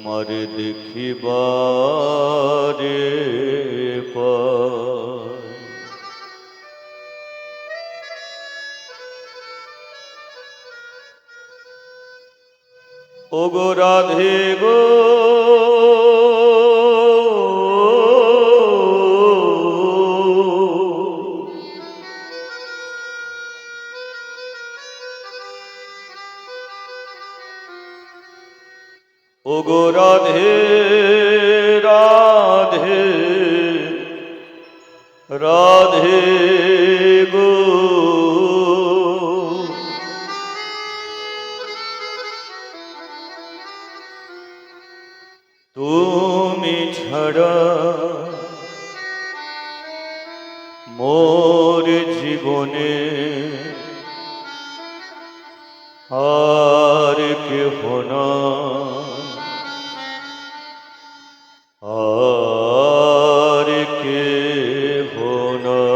তোমারে দেখিবারে পাই। ওগো রাধে গো ওগো রাধে রাধে রাধে গো তুমি ছাড়া মোর জীবনে আর কেহ নাই, আর কেহ নাই।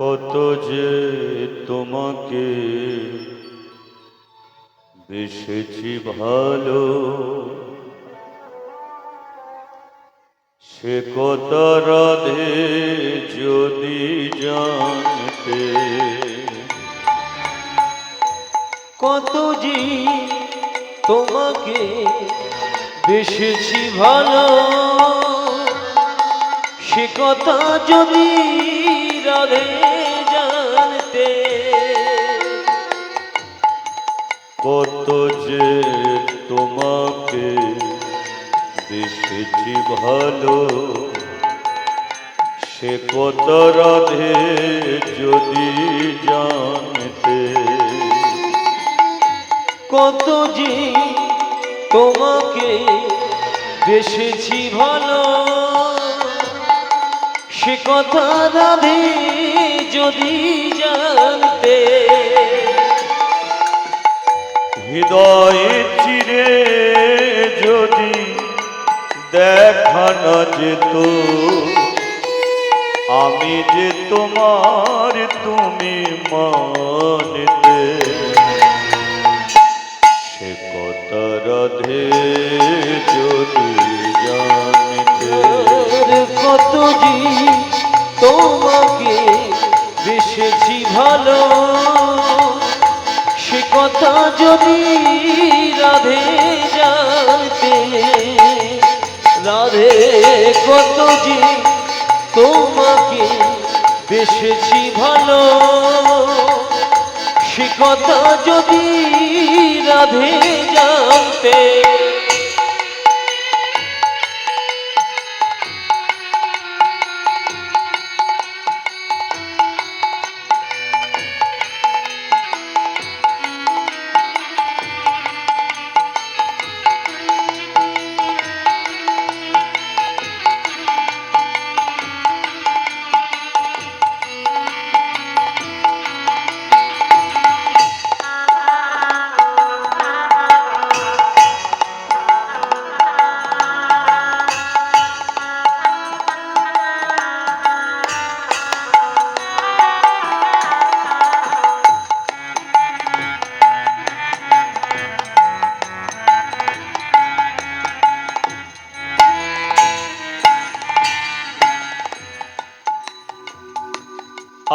কত যে তোমাকে বেসেছি ভালো, সে কথা রাধে যদি জানতে। কত যে তোমাকে বেসেছি ভালো, সে কথা যদি রাধে জানতে। কত যে তোমাকে বেসেছি ভালো, সে কথা রাধে যদি জানতে। কত যে তোমাকে বেসেছি ভালো, সে কথা রাধে যদি জানতে। হৃদয় চিরে যদি দেখা না যেত, আমি যে তোমার তুমি মানতে। সে কথা রাধে যদি জানতে। কত যে তোমাকে বেসেছি ভালো, সে কথা যদি রাধে জানতে। রাধে কত যে তোমাকে বেসেছি ভালো, সে কথা যদি রাধে জানতে।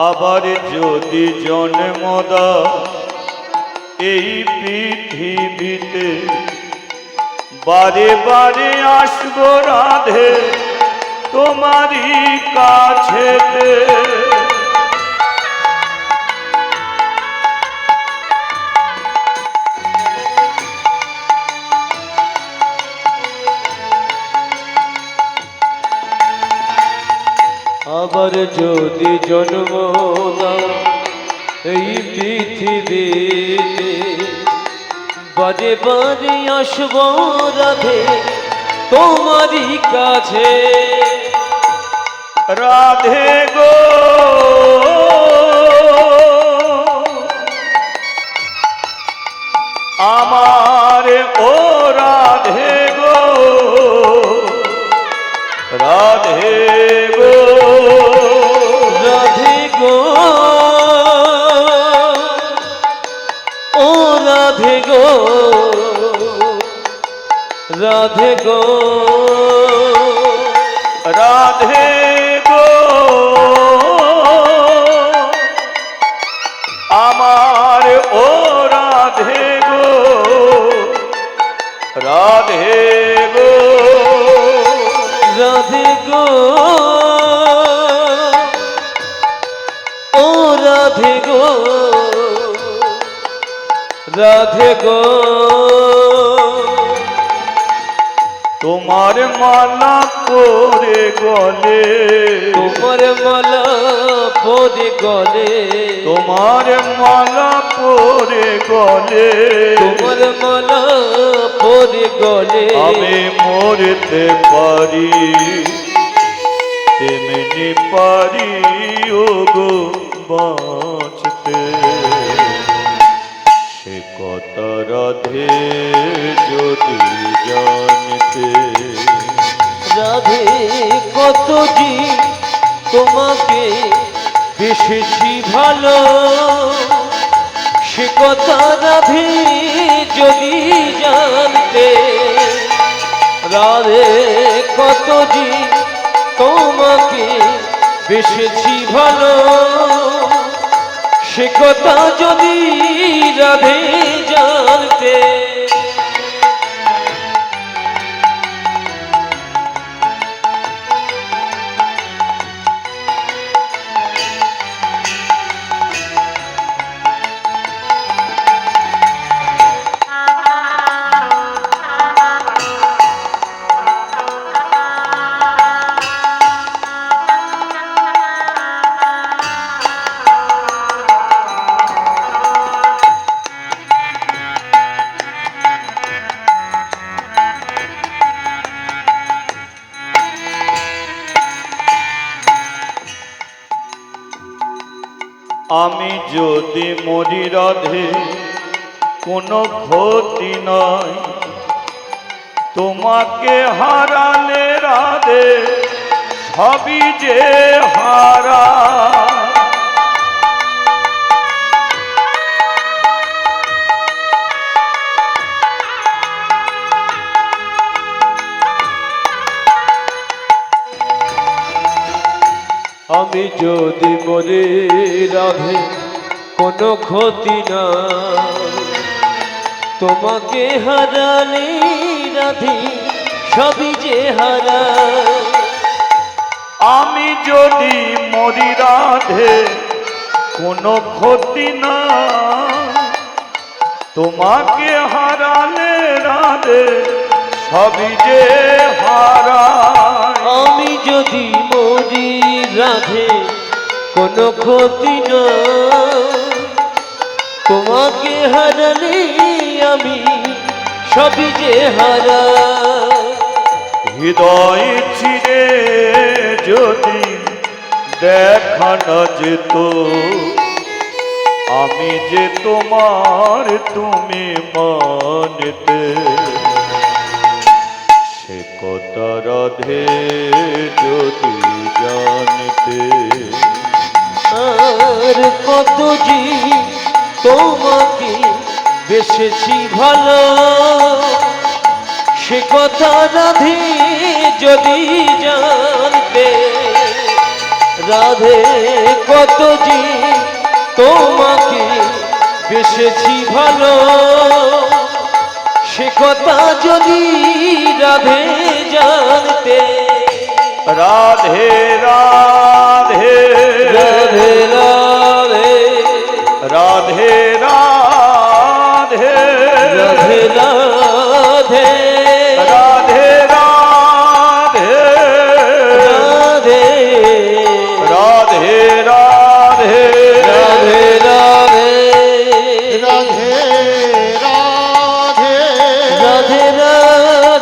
আবার যদি জন্ম দাও এই পৃথিবীতে, বারে বারে আসবো রাধে তোমারই কাছেতে। আবার যদি জন্ম দাও এই পৃথিবীতে, বারে বারে আসব রাধে তোমারই কাছে। রাধে গো আমার ও রাধে গো, রাধে গো, রাধে গো ও রাধে গো, রাধে গো, রাধে গো আমার ও রাধে গো, রাধে গো, রাধে গো ও রাধে গো, রাধে গো। তোমার মালা পরে গলে, তোমার মালা পরে গলে, তোমার মালা পরে গলে, তোমার মালা পরে গলে, আমি মরতে পারি তেমনি পারি ও গো বাঁচতে। সে কথা রাধে যদি জানতে। রাধে কত জি তোমাকে বেশি ভালো, সে কথা রাধে যদি জানতে। রাধে কত জি তোমাকে বেশি ভালো, সে কথা যদি রাধে জানতে। আমি যদি মরি রাধে কোনো ক্ষতি নয়, তোমাকে হারালে রাধে সবই যে হারা। আমি যদি মরে রাধে কোনো ক্ষতি না, তোমাকে হারালে রাধে সবই যে হারা। আমি যদি মরি রাধে কোনো ক্ষতি না, তোমাকে হারালে রাধে সবই যে হারা। আমি যদি মরি রাধে কোনো ক্ষতি না, তোমাকে হারালে আমি সবই যে হারা। হৃদয় ছিঁড়ে যদি দেখা না যেত, আমি যে তোমার তুমি মানতে। সে কথা রাধে যদি জানতে। আর কত জি তোমাকে বেশি ভালো, সে কথা রাধে যদি জানতে। রাধে কত জি তোমাকে বেশি ভালো, সে কথা যদি রাধে জানতে। রাধে রাধে রাধে রাধে রাধে রাধে রাধে রাধে রাধে রাধে রাধে